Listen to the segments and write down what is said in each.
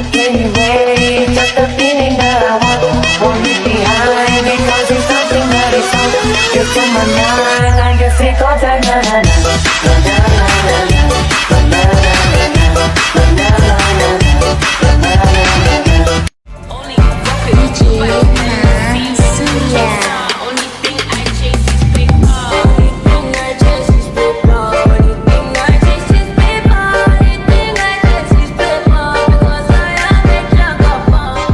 But can you wait? Just the feeling that I won't leave behind. Because it's something that is so it's in my mind. I guess it goes like na na na na na na na na na na na na na. Only DJ Masuk. Only thing I chase is paper. Only thing I chase is paper. Only thing I chase is paper. Only thing I chase is paper. Because I am a jack of all.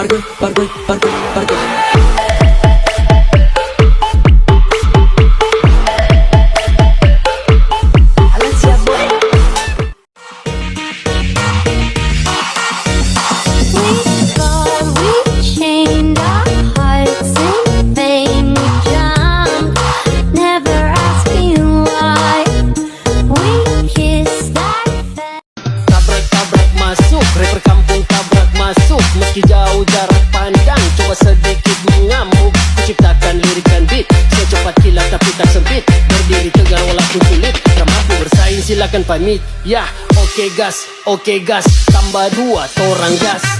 Pargoy. Tabrak masuk, rapper kampung tabrak masuk. Meski jauh jarak pandang, coba sedikit mengamuk. Kuciptakan lirikan beat, secepat kilat tapi tak sempit. Berdiri tegar walaupun sulit, tak mampu bersaing silakan pamit. Ya, oke gas, tambah 2 torang gas.